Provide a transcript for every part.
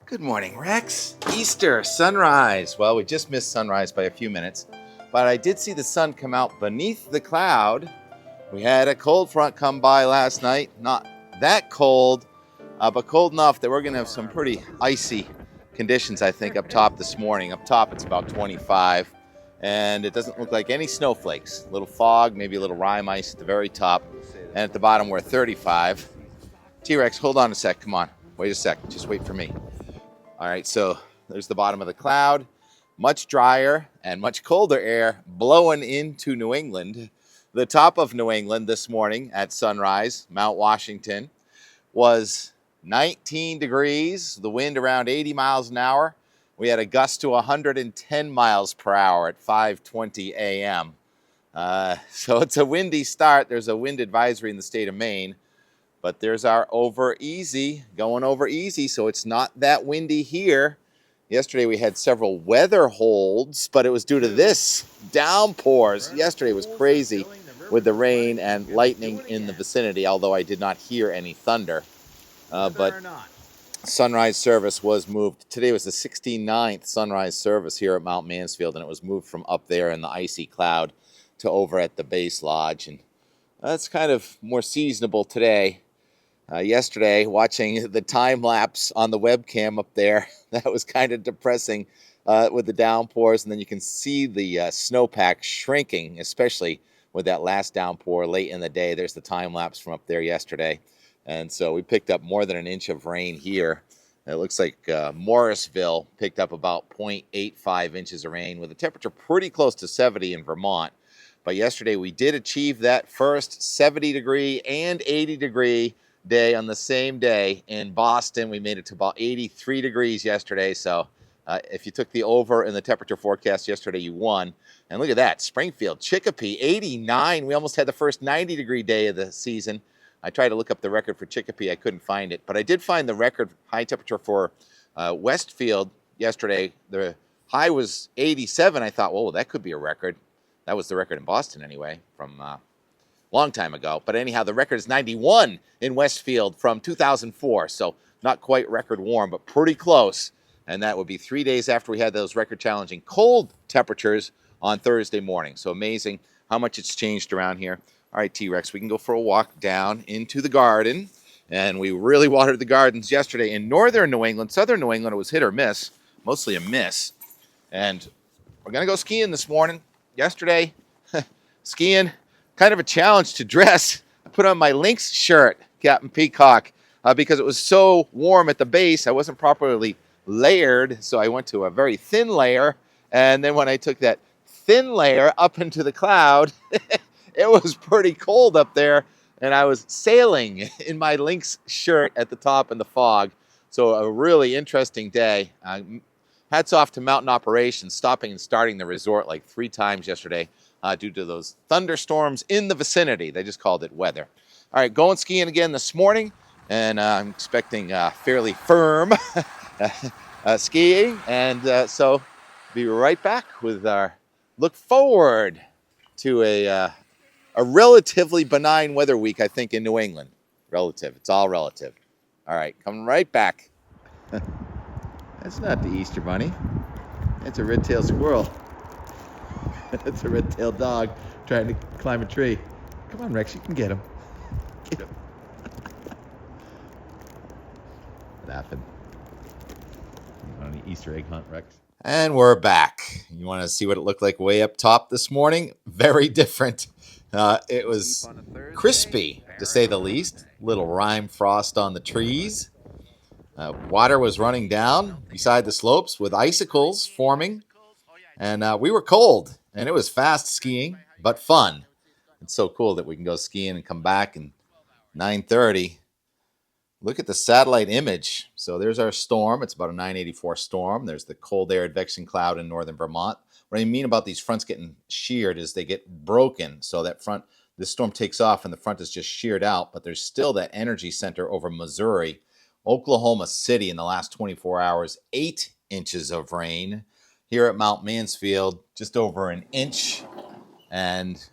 Good morning, Rex. Easter, sunrise. Well, we just missed sunrise by a few minutes, but I did see the sun come out beneath the cloud. We had a cold front come by last night. Not that cold, but cold enough that we're going to have some pretty icy conditions, I think, up top this morning. Up top, it's about 25, and it doesn't look like any snowflakes. A little fog, maybe a little rime ice at the very top, and at the bottom, we're 35. T-Rex, hold on a sec. Come on. Wait a sec. Just wait for me. All right, so there's the bottom of the cloud. Much drier and much colder air blowing into New England. The top of New England this morning at sunrise, Mount Washington, was 19 degrees, the wind around 80 miles an hour. We had a gust to 110 miles per hour at 5:20 a.m. So it's a windy start. There's a wind advisory in the state of Maine. But there's our going over easy, so it's not that windy here. Yesterday we had several weather holds, but it was due to this downpours. Yesterday was crazy with the rain and lightning in the vicinity, although I did not hear any thunder. But sunrise service was moved. Today was the 69th sunrise service here at Mount Mansfield, and it was moved from up there in the icy cloud to over at the base lodge. And that's kind of more seasonable today. Yesterday, watching the time lapse on the webcam up there, that was kind of depressing with the downpours. And then you can see the snowpack shrinking, especially with that last downpour late in the day. There's the time lapse from up there yesterday. And so we picked up more than an inch of rain here. It looks like Morrisville picked up about 0.85 inches of rain with a temperature pretty close to 70 in Vermont. But yesterday we did achieve that first 70-degree and 80-degree day on the same day in Boston. We made it to about 83 degrees yesterday. So if you took the over in the temperature forecast yesterday, you won. And look at that, Springfield, Chicopee, 89. We almost had the first 90-degree day of the season. I tried to look up the record for Chicopee. I couldn't find it. But I did find the record high temperature for Westfield yesterday. The high was 87. I thought, well, that could be a record. That was the record in Boston anyway from long time ago. But anyhow, the record is 91 in Westfield from 2004. So not quite record warm, but pretty close. And that would be 3 days after we had those record challenging cold temperatures on Thursday morning. So amazing how much it's changed around here. All right, T-Rex, we can go for a walk down into the garden. And we really watered the gardens yesterday in northern New England. Southern New England, it was hit or miss, mostly a miss. And we're going to go skiing this morning. Yesterday, skiing, kind of a challenge to dress. I put on my Lynx shirt, Captain Peacock, because it was so warm at the base. I wasn't properly layered, so I went to a very thin layer. And then when I took that thin layer up into the cloud, it was pretty cold up there. And I was sailing in my Lynx shirt at the top in the fog. So a really interesting day. Hats off to Mountain Operations, stopping and starting the resort like 3 times yesterday due to those thunderstorms in the vicinity. They just called it weather. All right, going skiing again this morning, and I'm expecting fairly firm skiing. And so be right back with our look forward to a relatively benign weather week, I think, in New England. Relative. It's all relative. All right, coming right back. That's not the Easter Bunny. It's a red-tailed squirrel. It's a red-tailed dog trying to climb a tree. Come on, Rex, you can get him. Get him. Laughing. You want an Easter egg hunt, Rex? And we're back. You want to see what it looked like way up top this morning? Very different. It was crispy, to say the least. Little rime frost on the trees. Water was running down beside the slopes with icicles forming. And we were cold, and it was fast skiing, but fun. It's so cool that we can go skiing and come back in 9:30. Look at the satellite image. So there's our storm. It's about a 984 storm. There's the cold air advection cloud in northern Vermont. What I mean about these fronts getting sheared is they get broken. So that front, this storm takes off and the front is just sheared out, but there's still that energy center over Missouri. Oklahoma City in the last 24 hours, 8 inches of rain. Here at Mount Mansfield, just over an inch. And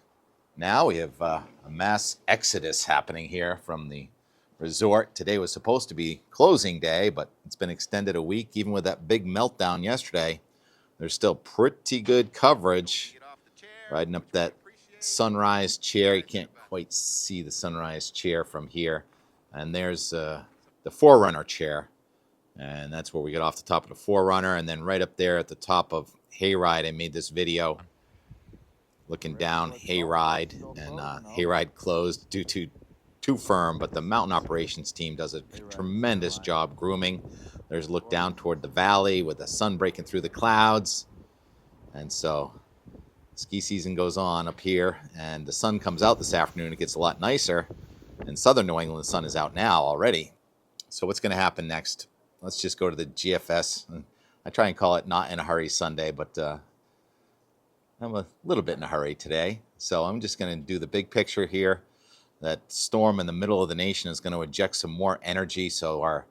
now we have a mass exodus happening here from the resort. Today was supposed to be closing day, but it's been extended a week. Even with that big meltdown yesterday, there's still pretty good coverage. Riding up that sunrise chair. You can't quite see the sunrise chair from here. And there's the Forerunner chair. And that's where we get off the top of the Forerunner. And then right up there at the top of Hayride, I made this video looking down Hayride. And Hayride closed due to too firm, but the mountain operations team does a tremendous job grooming. There's a look down toward the valley with the sun breaking through the clouds. And so ski season goes on up here, and the sun comes out this afternoon. It gets a lot nicer. In southern New England, the sun is out now already. So what's going to happen next? Let's just go to the GFS. I try and call it not in a hurry Sunday, but I'm a little bit in a hurry today. So I'm just going to do the big picture here. That storm in the middle of the nation is going to eject some more energy. So our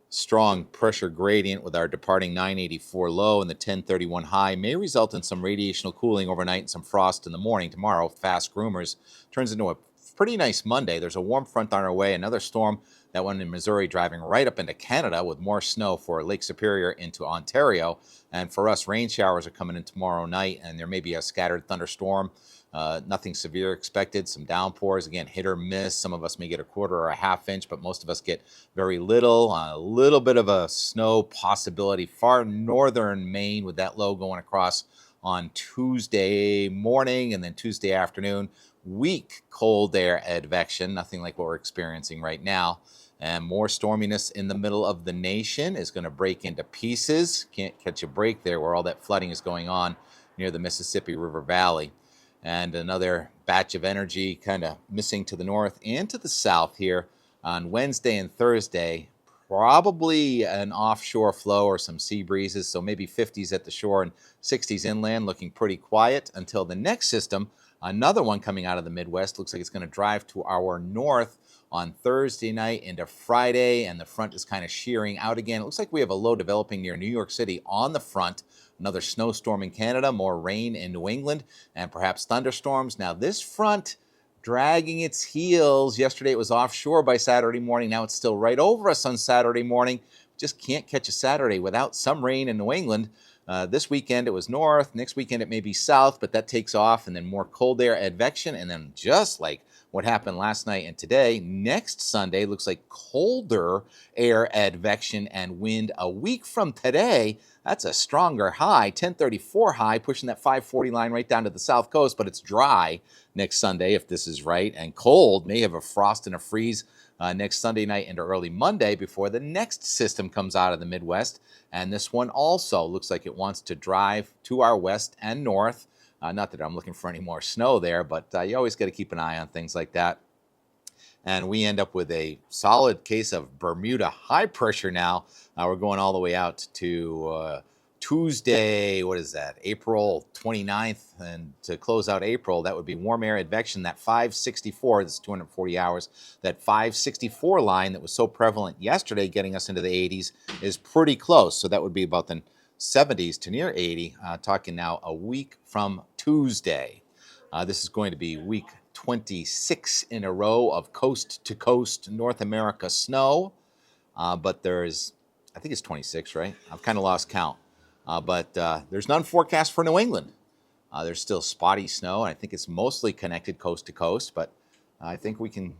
strong pressure gradient with our departing 984 low and the 1031 high may result in some radiational cooling overnight and some frost in the morning. Tomorrow, fast groomers, turns into a pretty nice Monday. There's a warm front on our way, another storm, that one in Missouri, driving right up into Canada with more snow for Lake Superior into Ontario. And for us, rain showers are coming in tomorrow night, and there may be a scattered thunderstorm. Nothing severe expected. Some downpours, again, hit or miss. Some of us may get a quarter or a half inch, but most of us get very little. A little bit of a snow possibility far northern Maine with that low going across on Tuesday morning and then Tuesday afternoon. Weak cold air advection, nothing like what we're experiencing right now. And more storminess in the middle of the nation is going to break into pieces. Can't catch a break there where all that flooding is going on near the Mississippi River Valley. And another batch of energy kind of missing to the north and to the south here on Wednesday and Thursday. Probably an offshore flow or some sea breezes, so maybe 50s at the shore and 60s inland, looking pretty quiet until the next system, another one coming out of the Midwest, looks like it's going to drive to our north on Thursday night into Friday, and the front is kind of shearing out again. It looks like we have a low developing near New York City on the front. Another snowstorm in Canada, more rain in New England, and perhaps thunderstorms. Now, this front dragging its heels. Yesterday it was offshore by Saturday morning. Now it's still right over us on Saturday morning. Just can't catch a Saturday without some rain in New England. This weekend it was north. Next weekend it may be south, but that takes off. And then more cold air advection. And then just like what happened last night and today, next Sunday looks like colder air advection and wind a week from today. That's a stronger high, 1034 high, pushing that 540 line right down to the south coast, but it's dry next Sunday if this is right, and cold. May have a frost and a freeze next Sunday night into early Monday before the next system comes out of the Midwest. And this one also looks like it wants to drive to our west and north. Not that I'm looking for any more snow there, but you always got to keep an eye on things like that. And we end up with a solid case of Bermuda high pressure now. We're going all the way out to Tuesday, what is that, April 29th. And to close out April, that would be warm air advection, that 564, that's 240 hours. That 564 line that was so prevalent yesterday, getting us into the 80s, is pretty close. So that would be about the 70s to near 80, talking now a week from Tuesday. This is going to be week 26 in a row of coast-to-coast North America snow. But there's, I think it's 26, right? I've kind of lost count. But there's none forecast for New England. There's still spotty snow, and I think it's mostly connected coast to coast. But I think we can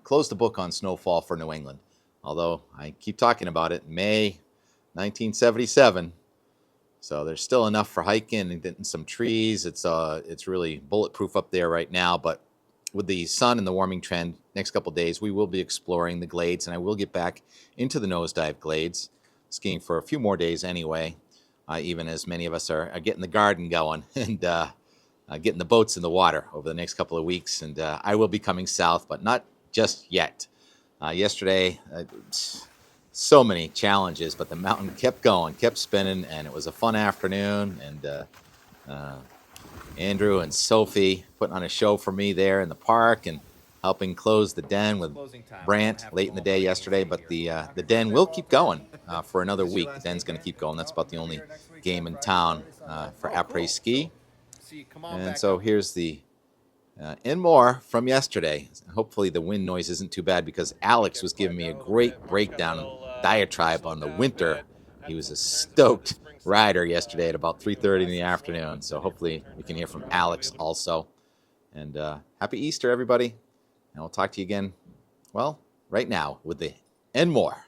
close the book on snowfall for New England. Although I keep talking about it, May 1977. So there's still enough for hiking and getting some trees. It's really bulletproof up there right now. But with the sun and the warming trend, next couple of days, we will be exploring the glades, and I will get back into the nosedive glades, skiing for a few more days anyway, even as many of us are getting the garden going and getting the boats in the water over the next couple of weeks. And I will be coming south, but not just yet. Yesterday, so many challenges, but the mountain kept going, kept spinning, and it was a fun afternoon. And Andrew and Sophie putting on a show for me there in the park and helping close the den with Brant late in the day yesterday. But the den will keep going for another week. The den's going to keep going. That's about the only game in town for après ski. And so here's the and more from yesterday. Hopefully the wind noise isn't too bad because Alex was giving me a great breakdown diatribe on the winter. He was a stoked rider yesterday at about 3:30 in the afternoon. So hopefully we can hear from Alex also. And happy Easter, everybody. And we'll talk to you again, well, right now with the and more.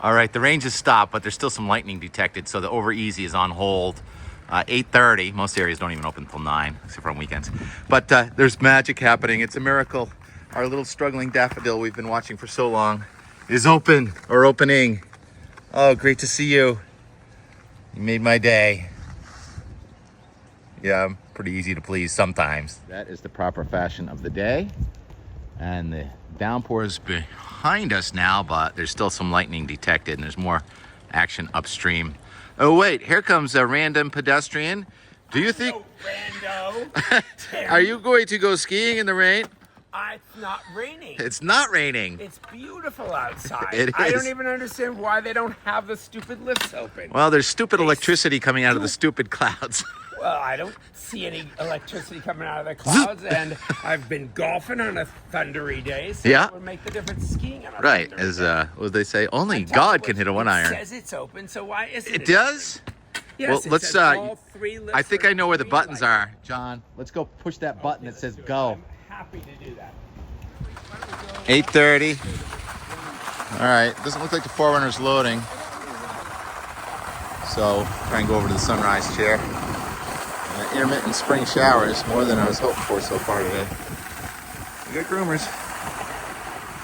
All right, the range has stopped, but there's still some lightning detected, so the over easy is on hold. 8:30. Most areas don't even open until 9, except for on weekends. But there's magic happening. It's a miracle. Our little struggling daffodil we've been watching for so long is open or opening. Oh, great to see you. You made my day. Yeah, I'm pretty easy to please sometimes. That is the proper fashion of the day. And the downpour is behind us now, but there's still some lightning detected, and there's more action upstream. Oh, wait, here comes a random pedestrian. Do you think... Rando. Are you going to go skiing in the rain? It's not raining. It's not raining. It's beautiful outside. It is. I don't even understand why they don't have the stupid lifts open. Well, there's stupid electricity coming out of the stupid clouds. Well, I don't see any electricity coming out of the clouds, and I've been golfing on a thundery day, so Yeah. it would make the difference skiing on a Right, thundery as day. what they say, only I'm telling God you can what, hit a one it iron. It says it's open, so why isn't it? It does? Yes, Well, it let's says all 3 lifts I think are I know where the green buttons light. are, John. Let's go push that button that says go. I'm happy to do that. 8:30. All right, doesn't look like the Forerunner's loading. So try and go over to the sunrise chair. Intermittent spring showers, more than I was hoping for so far today. We got groomers.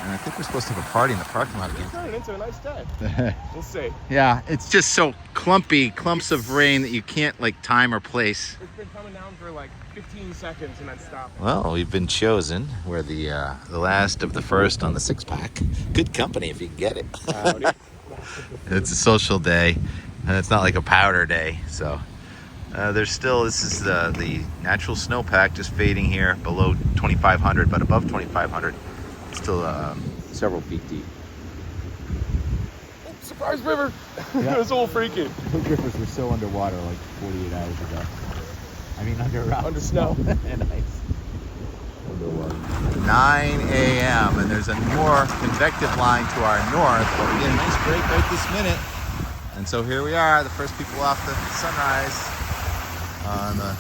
And I think we're supposed to have a party in the parking lot again. It's turning into a nice day. We'll see. Yeah, it's just so clumps of rain that you can't like time or place. It's been coming down for like 15 seconds and then stopping. Well, we've been chosen. We're the last of the first on the 6-pack. Good company if you can get it. Howdy. It's a social day, and it's not like a powder day. So there's still, this is the natural snowpack just fading here below 2,500, but above 2,500, it's still several feet deep. Oh, surprise river. Yeah. It was all freaking. Those rivers were so underwater like 48 hours ago. I mean, Under snow. And ice. Underwater. 9 a.m. and there's a more convective line to our north, but we get a nice break right this minute. And so here we are, the first people off the sunrise on the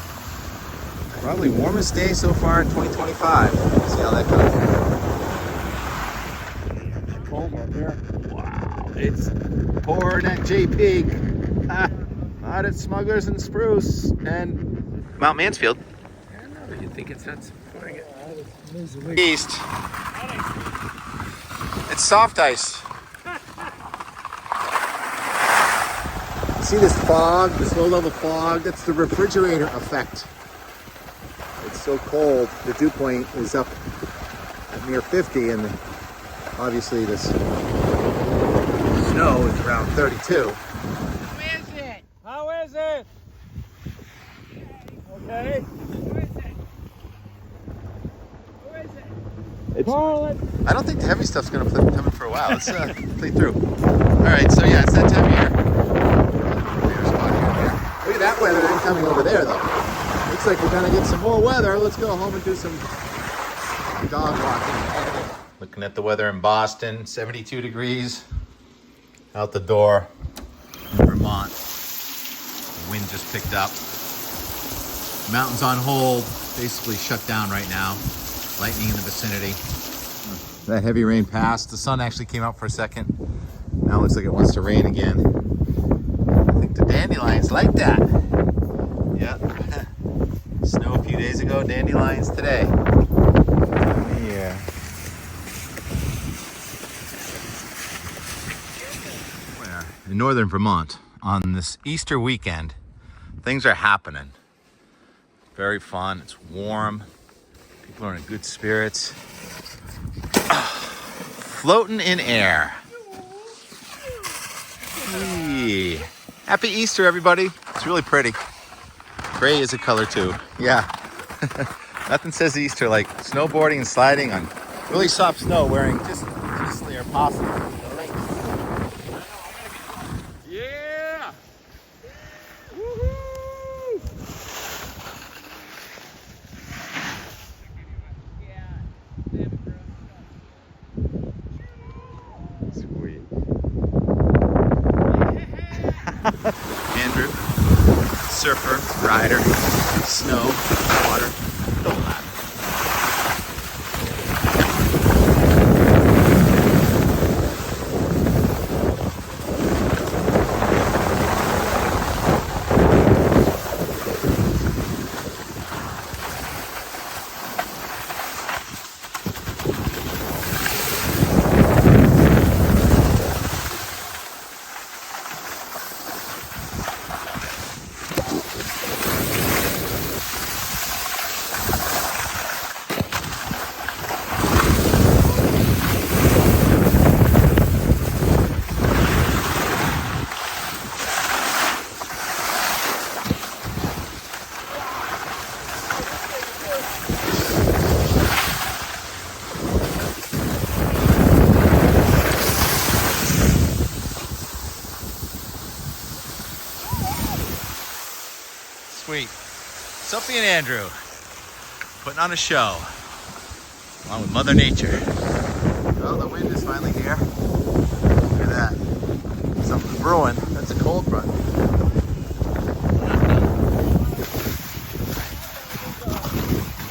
probably warmest day so far in 2025. Let's see how that goes. Cold up here. Wow, it's pouring at J-Peak. Not at Smugglers and Spruce and Mount Mansfield. I don't know. You think it's that's pouring it? East. It's soft ice. See this fog, this low level fog? That's the refrigerator effect. It's so cold. The dew point is up at near 50, and obviously this snow is around 32. How is it? Okay. I don't think the heavy stuff's gonna come in for a while. Let's play through. All right, so yeah, it's that time of year. Look at that weather coming over there, though. Looks like we're gonna get some more weather. Let's go home and do some dog walking. Looking at the weather in Boston, 72 degrees out the door in Vermont. The wind just picked up. Mountains on hold, basically shut down right now. Lightning in the vicinity. That heavy rain passed. The sun actually came out for a second. Now it looks like it wants to rain again. I think the dandelions like that. Yeah. Snow a few days ago, dandelions today. Yeah. In northern Vermont, on this Easter weekend, things are happening. Very fun. It's warm. People are in good spirits. Floating in air. Hey. Happy Easter, everybody. It's really pretty. Gray is a color too. Yeah. Nothing says Easter like snowboarding and sliding on really soft snow wearing just loosely or possible. Yeah. Woohoo. Andrew, surfer, rider, snow, water, don't matter. Sweet. Sophie and Andrew putting on a show along with Mother Nature. Oh, the wind is finally here. Look at that. Something's brewing. That's a cold front.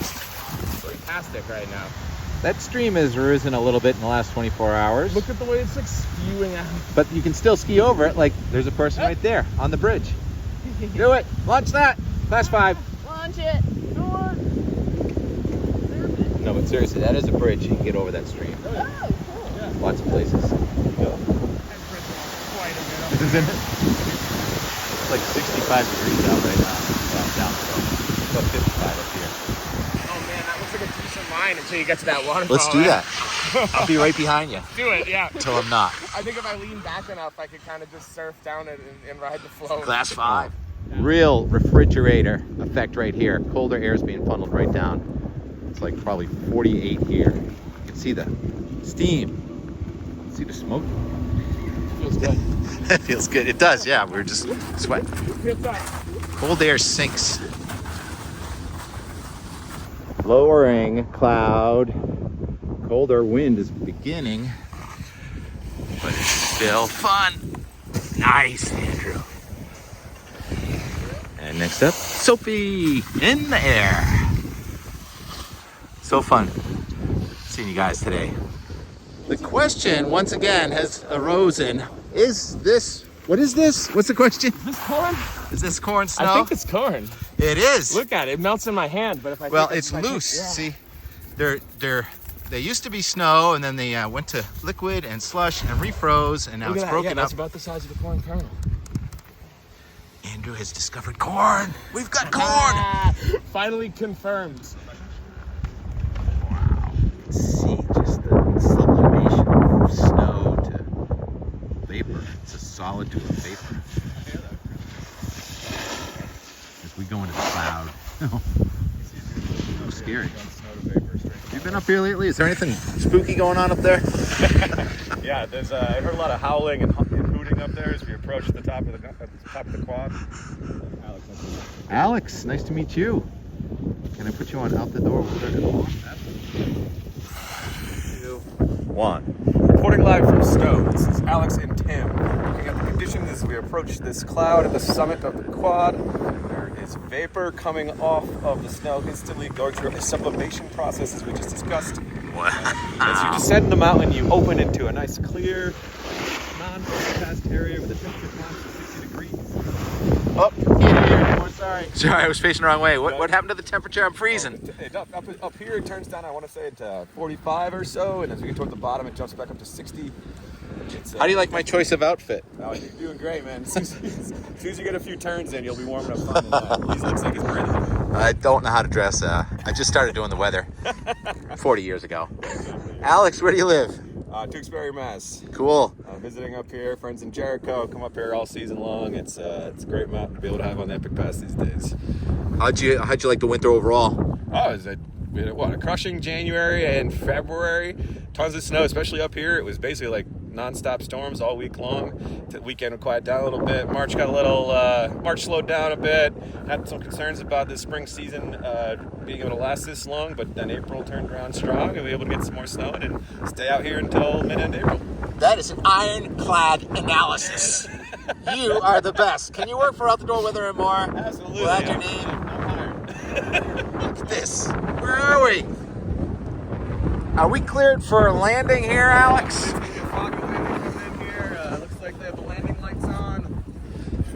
Fantastic right now. That stream has risen a little bit in the last 24 hours. Look at the way it's like spewing out. But you can still ski over it. Like there's a person right there on the bridge. Do it. Launch that. Class 5. Launch it. No, but seriously, that is a bridge. You can get over that stream. Oh, cool. Yeah. Lots of places. Quite a bit. This is in it. It's like 65 degrees out right now. Well, down below. It's about 55 up here. Oh man, that looks like a decent line until you get to that waterfall. Let's do that. I'll be right behind you Do it, yeah. until I'm not. I think if I lean back enough, I could kind of just surf down it and ride the flow. Class 5. Real refrigerator effect right here. Colder air is being funneled right down. It's like probably 48 here. You can see the steam. See the smoke? Feels good. It feels good. It does, yeah. We're just sweating. Feels up. Cold air sinks. Lowering cloud. Colder wind is beginning. But it's still fun. Nice, Andrew. And next up, Sophie in the air. So fun seeing you guys today. The question, once again, has arisen. Is this, what is this? What's the question? Is this corn? Is this corn snow? I think it's corn. It is. Look at it. It melts in my hand, but if I Well, take it it's in my hand- loose. yeah. See, they used to be snow, and then they went to liquid and slush and refroze, and now Look it's at that. broken Yeah, that's up. about the size of a corn kernel. Andrew has discovered corn. We've got corn. Ah, finally confirmed. Wow. See just the sublimation from snow to vapor. It's a solid to a vapor. As we go into the cloud. So scary. You been up here lately? Is there anything spooky going on up there? Yeah, there's I heard a lot of howling and hooting up there as we approach the top of the quad. Alex, nice to meet you. Can I put you on out the door? We'll start it along. 2, 1. Reporting live from Stone. This is Alex and Tim. Looking at the conditions as we approach this cloud at the summit of the quad. There is vapor coming off of the snow, instantly going through a sublimation process as we just discussed. As you descend the mountain, you open into a nice clear, non-overcast area with a temperature climb to 60 degrees. Oh, sorry. Sorry, I was facing the wrong way. What happened to the temperature? I'm freezing. Up here, it turns down, I want to say, to 45 or so, and as we get toward the bottom, it jumps back up to 60. How do you like my choice of outfit? Oh, you're doing great, man. As soon as you get a few turns in, you'll be warming up fine. He looks like he's ready. I don't know how to dress. I just started doing the weather 40 years ago. Alex, where do you live? Tewksbury, Mass. Cool. Visiting up here, friends in Jericho. Come up here all season long. It's a great mountain to be able to have on the Epic Pass these days. How'd you like the winter overall? Oh, we had a crushing January and February. Tons of snow, especially up here. It was basically like non-stop storms all week long. The weekend would quiet down a little bit. March slowed down a bit. Had some concerns about the spring season being able to last this long, but then April turned around strong and we were able to get some more snow and stay out here until mid-end April. That is an ironclad analysis. You are the best. Can you work for Outdoor Weather and More? Absolutely. We'll add your name. I'm hired. Look at this. Where are we? Are we cleared for landing here, Alex? It's gonna be a foggy landing coming in here. Looks like they have the landing lights on.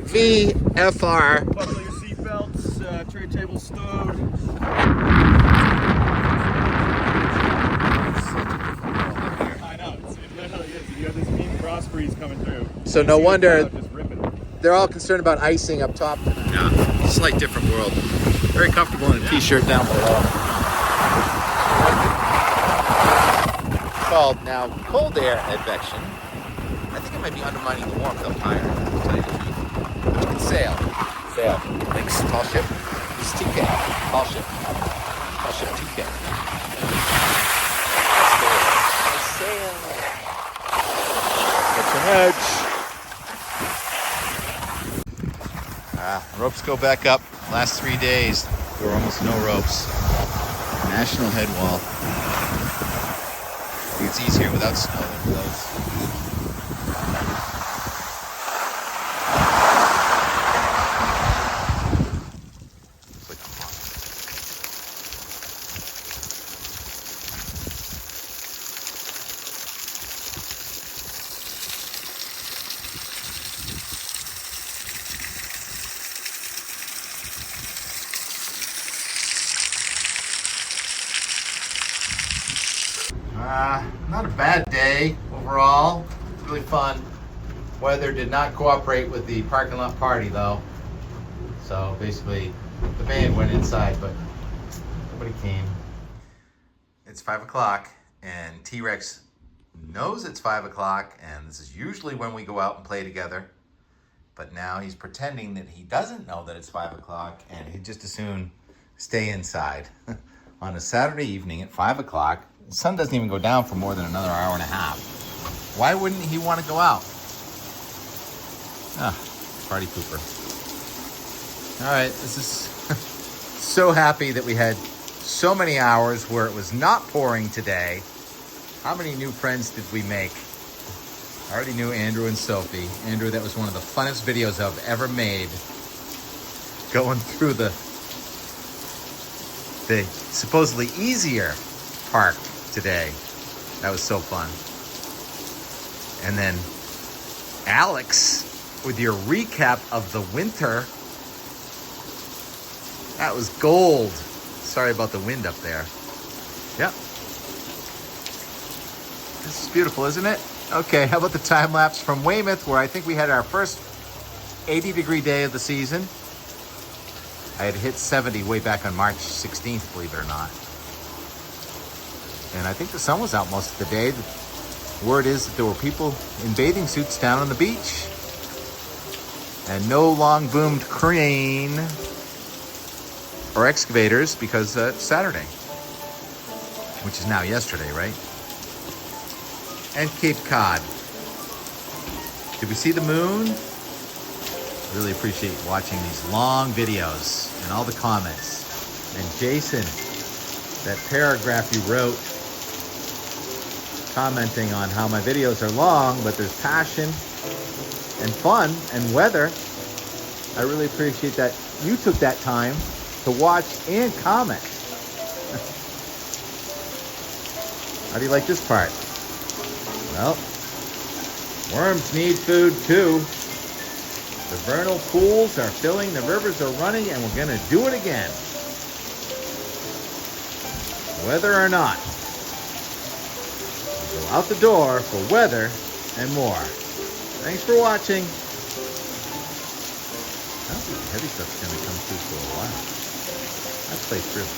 VFR. Buckle your seatbelts. Tray table stowed. I know. It literally is. You have this mean cross breeze coming through. So no wonder Just ripping. they're all concerned about icing up top tonight. Yeah, slight different world. Very comfortable in a t-shirt down below. Called now cold air advection. I think it might be undermining the warmth up higher, to tell you the truth. But you can sail. Sail. Links, tall ship. This is 2K. Tall ship. Tall ship 2K. Sail. Get some edge. Ropes go back up. Last 3 days, there were almost no ropes. National head wall. I think it's easier without snow than clothes. Not a bad day overall. Really fun. Weather did not cooperate with the parking lot party though. So basically the band went inside, but nobody came. It's 5 o'clock and T-Rex knows it's 5 o'clock and this is usually when we go out and play together. But now he's pretending that he doesn't know that it's 5 o'clock and he'd just as soon stay inside on a Saturday evening at 5 o'clock. The sun doesn't even go down for more than another hour and a half. Why wouldn't he want to go out? Party pooper. All right, this is so happy that we had so many hours where it was not pouring today. How many new friends did we make? I already knew Andrew and Sophie. Andrew, that was one of the funnest videos I've ever made. Going through the supposedly easier park today. That was so fun. And then Alex with your recap of the winter. That was gold. Sorry about the wind up there. Yep. This is beautiful, isn't it? Okay, how about the time lapse from Weymouth, where I think we had our first 80-degree day of the season. I had hit 70 way back on March 16th, believe it or not. And I think the sun was out most of the day. The word is that there were people in bathing suits down on the beach. And no long boomed crane or excavators because it's Saturday, which is now yesterday, right? And Cape Cod. Did we see the moon? Really appreciate watching these long videos and all the comments. And Jason, that paragraph you wrote commenting on how my videos are long, but there's passion and fun and weather. I really appreciate that you took that time to watch and comment. How do you like this part? Well, worms need food too. The vernal pools are filling, the rivers are running, and we're gonna do it again. Whether or not. We'll go out the door for weather and more. Thanks for watching. I don't think the heavy stuff's gonna come through for a while. Let's play through.